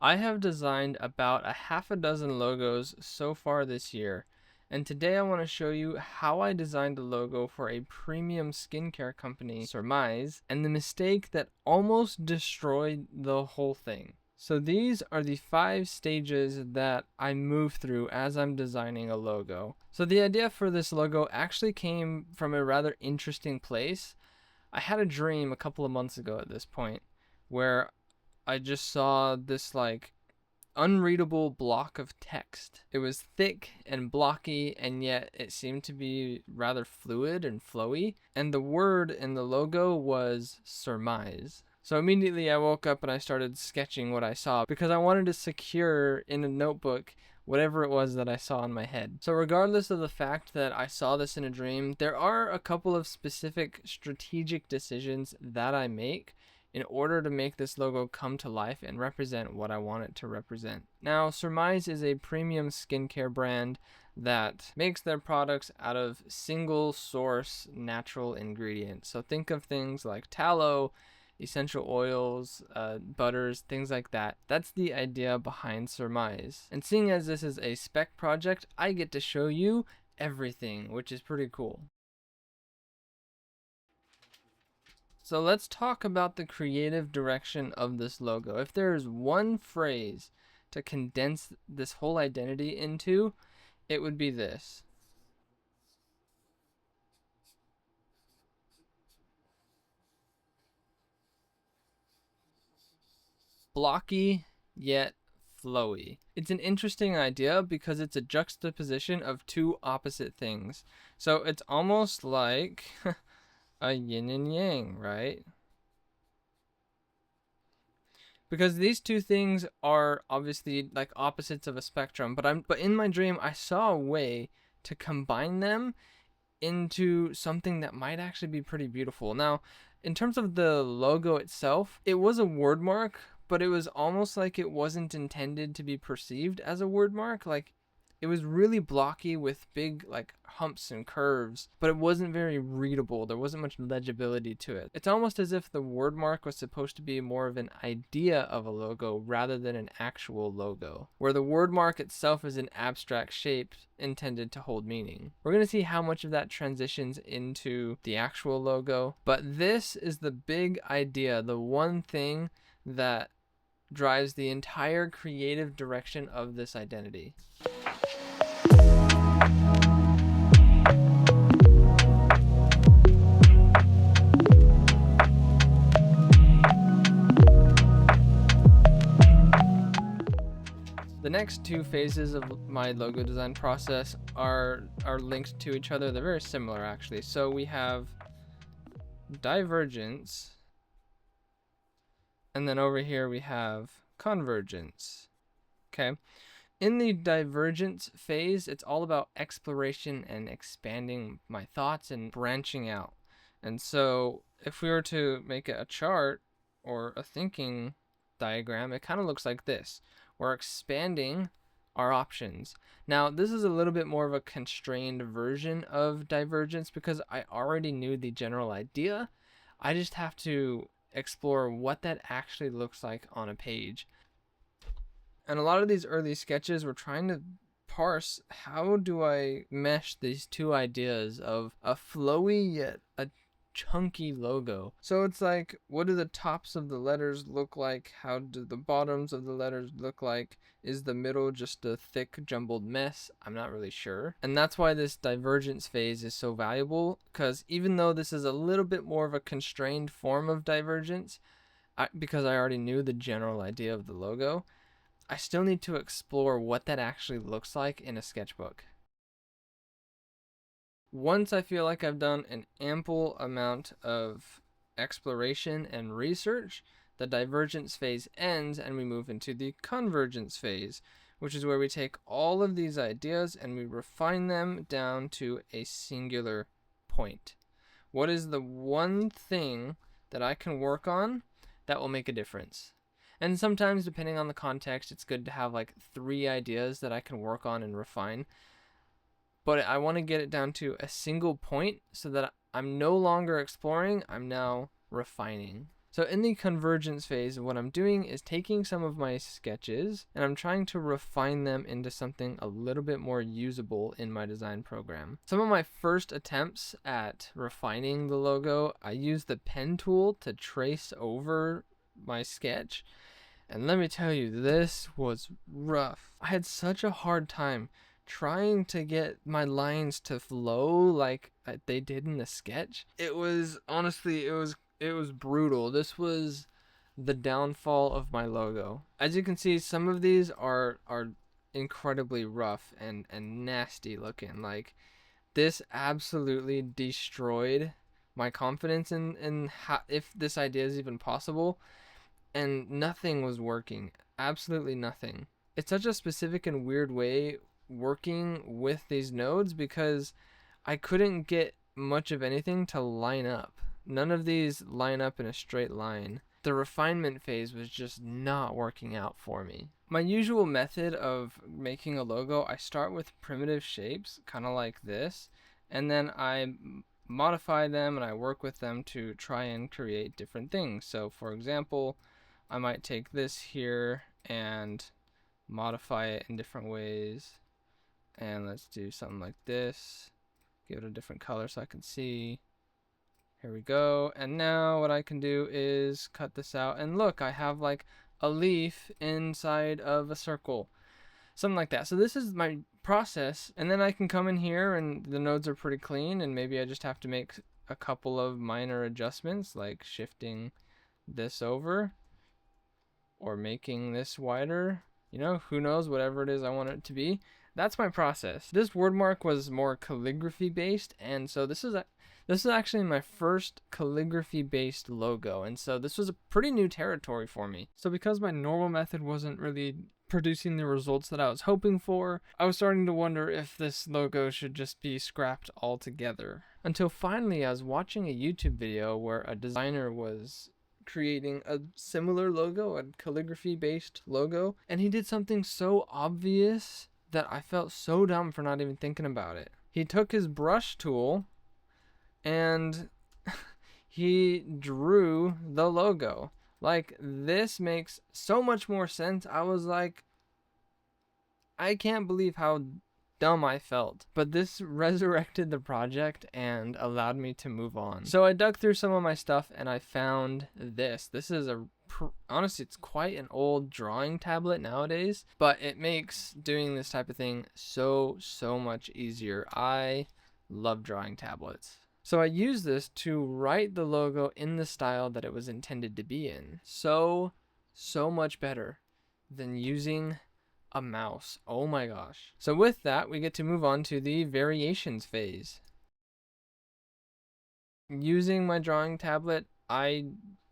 I have designed about a half a dozen logos so far this year, and today I want to show you how I designed a logo for a premium skincare company, Surmise, and the mistake that almost destroyed the whole thing. So these are the 5 stages that I move through as I'm designing a logo. So the idea for this logo actually came from a rather interesting place. I had a dream a couple of months ago at this point where I just saw this like unreadable block of text. It was thick and blocky, and yet it seemed to be rather fluid and flowy. And the word in the logo was surmise. So immediately I woke up and I started sketching what I saw because I wanted to secure in a notebook whatever it was that I saw in my head. So regardless of the fact that I saw this in a dream, there are a couple of specific strategic decisions that I make in order to make this logo come to life and represent what I want it to represent. Now, Surmise is a premium skincare brand that makes their products out of single source natural ingredients. So think of things like tallow, essential oils, butters, things like that. That's the idea behind Surmise. And seeing as this is a spec project, I get to show you everything, which is pretty cool. So let's talk about the creative direction of this logo. If there is one phrase to condense this whole identity into, it would be this: blocky yet flowy. It's an interesting idea because it's a juxtaposition of two opposite things. So it's almost like a yin and yang, right? Because these two things are obviously like opposites of a spectrum, but in my dream I saw a way to combine them into something that might actually be pretty beautiful. Now, in terms of the logo itself, it was a word mark, but it was almost like it wasn't intended to be perceived as a word mark. Like, it was really blocky with big like humps and curves, but it wasn't very readable. There wasn't much legibility to it. It's almost as if the word mark was supposed to be more of an idea of a logo rather than an actual logo, where the word mark itself is an abstract shape intended to hold meaning. We're going to see how much of that transitions into the actual logo, but this is the big idea, the one thing that drives the entire creative direction of this identity. The next 2 phases of my logo design process are linked to each other. They're very similar actually. So we have divergence, and then over here we have convergence. Okay. In the divergence phase, it's all about exploration and expanding my thoughts and branching out. And so if we were to make a chart or a thinking diagram, it kind of looks like this. We're expanding our options. Now, this is a little bit more of a constrained version of divergence because I already knew the general idea. I just have to explore what that actually looks like on a page. And a lot of these early sketches were trying to parse how do I mesh these two ideas of a flowy yet a chunky logo. So it's like, what do the tops of the letters look like? How do the bottoms of the letters look like? Is the middle just a thick jumbled mess? I'm not really sure. And that's why this divergence phase is so valuable, because even though this is a little bit more of a constrained form of divergence, because I already knew the general idea of the logo, I still need to explore what that actually looks like in a sketchbook. Once I feel like I've done an ample amount of exploration and research, the divergence phase ends and we move into the convergence phase, which is where we take all of these ideas and we refine them down to a singular point. What is the one thing that I can work on that will make a difference? And sometimes, depending on the context, it's good to have like 3 ideas that I can work on and refine. But I want to get it down to a single point so that I'm no longer exploring, I'm now refining. So in the convergence phase, what I'm doing is taking some of my sketches and I'm trying to refine them into something a little bit more usable in my design program. Some of my first attempts at refining the logo, I used the pen tool to trace over my sketch. And let me tell you, this was rough. I had such a hard time trying to get my lines to flow like they did in the sketch. It was honestly, it was brutal. This was the downfall of my logo. As you can see, some of these are incredibly rough and nasty looking. Like, this absolutely destroyed my confidence in how, if this idea is even possible, and nothing was working. Absolutely nothing. It's such a specific and weird way working with these nodes because I couldn't get much of anything to line up. None of these line up in a straight line. The refinement phase was just not working out for me. My usual method of making a logo, I start with primitive shapes, kind of like this, and then I modify them and I work with them to try and create different things. So for example, I might take this here and modify it in different ways. And let's do something like this. Give it a different color so I can see. Here we go. And now what I can do is cut this out. And look, I have like a leaf inside of a circle. Something like that. So this is my process. And then I can come in here and the nodes are pretty clean. And maybe I just have to make a couple of minor adjustments, like shifting this over or making this wider, you know, who knows, whatever it is I want it to be. That's my process. This word mark was more calligraphy based, and so this is actually my first calligraphy based logo, and so this was a pretty new territory for me. So because my normal method wasn't really producing the results that I was hoping for, I was starting to wonder if this logo should just be scrapped altogether. Until finally I was watching a YouTube video where a designer was creating a similar logo, a calligraphy based logo, and he did something so obvious that I felt so dumb for not even thinking about it. He took his brush tool and he drew the logo. Like, this makes so much more sense. I was like, I can't believe how dumb I felt, but this resurrected the project and allowed me to move on. So I dug through some of my stuff and I found this. This is honestly, it's quite an old drawing tablet nowadays, but it makes doing this type of thing so much easier. I love drawing tablets. So I used this to write the logo in the style that it was intended to be in. So much better than using a mouse. Oh my gosh. So with that, we get to move on to the variations phase. Using my drawing tablet, I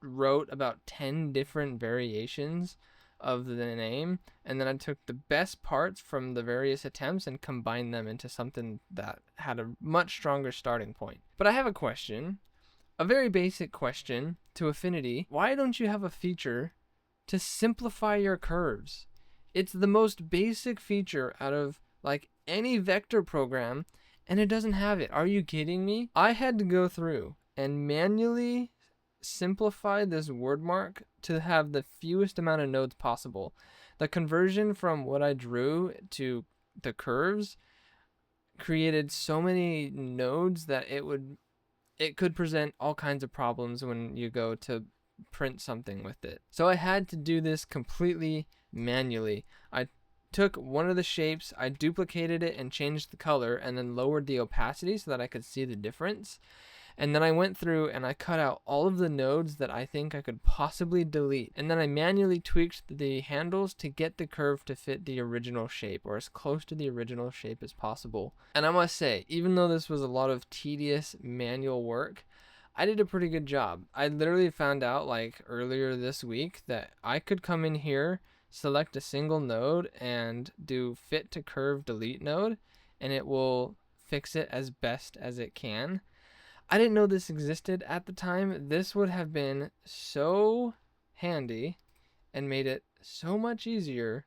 wrote about 10 different variations of the name, and then I took the best parts from the various attempts and combined them into something that had a much stronger starting point. But I have a question, a very basic question to Affinity. Why don't you have a feature to simplify your curves? It's the most basic feature out of like any vector program, and it doesn't have it. Are you kidding me? I had to go through and manually simplify this word mark to have the fewest amount of nodes possible. The conversion from what I drew to the curves created so many nodes that it could present all kinds of problems when you go to print something with it. So I had to do this completely manually. I took one of the shapes, I duplicated it and changed the color and then lowered the opacity so that I could see the difference. And then I went through and I cut out all of the nodes that I think I could possibly delete. And then I manually tweaked the handles to get the curve to fit the original shape, or as close to the original shape as possible. And I must say, even though this was a lot of tedious manual work, I did a pretty good job. I literally found out like earlier this week that I could come in here, select a single node and do fit to curve delete node, and it will fix it as best as it can. I didn't know this existed at the time. This would have been so handy and made it so much easier,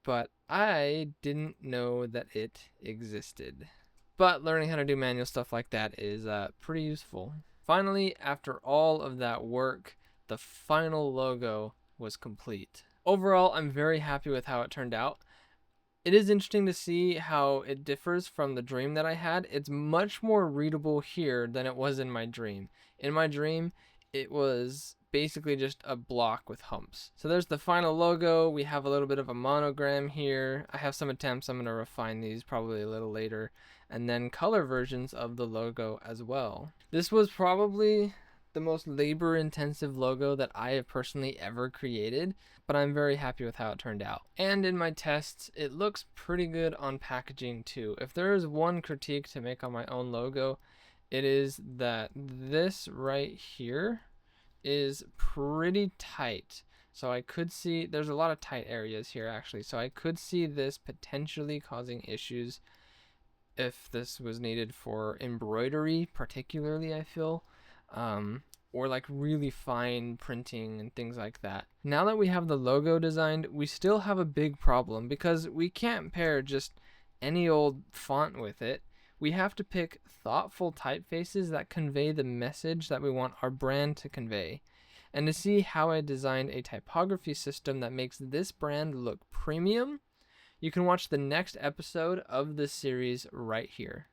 but I didn't know that it existed. But learning how to do manual stuff like that is pretty useful. Finally, after all of that work, the final logo was complete. Overall, I'm very happy with how it turned out. It is interesting to see how it differs from the dream that I had. It's much more readable here than it was in my dream. In my dream, it was basically just a block with humps. So there's the final logo. We have a little bit of a monogram here. I have some attempts. I'm going to refine these probably a little later. And then color versions of the logo as well. This was probably the most labor intensive logo that I have personally ever created, but I'm very happy with how it turned out. And in my tests, it looks pretty good on packaging too. If there is one critique to make on my own logo, it is that this right here is pretty tight. So I could see there's a lot of tight areas here actually. So I could see this potentially causing issues if this was needed for embroidery, particularly, I feel. Or like really fine printing and things like that. Now that we have the logo designed, we still have a big problem because we can't pair just any old font with it. We have to pick thoughtful typefaces that convey the message that we want our brand to convey. And to see how I designed a typography system that makes this brand look premium, you can watch the next episode of this series right here.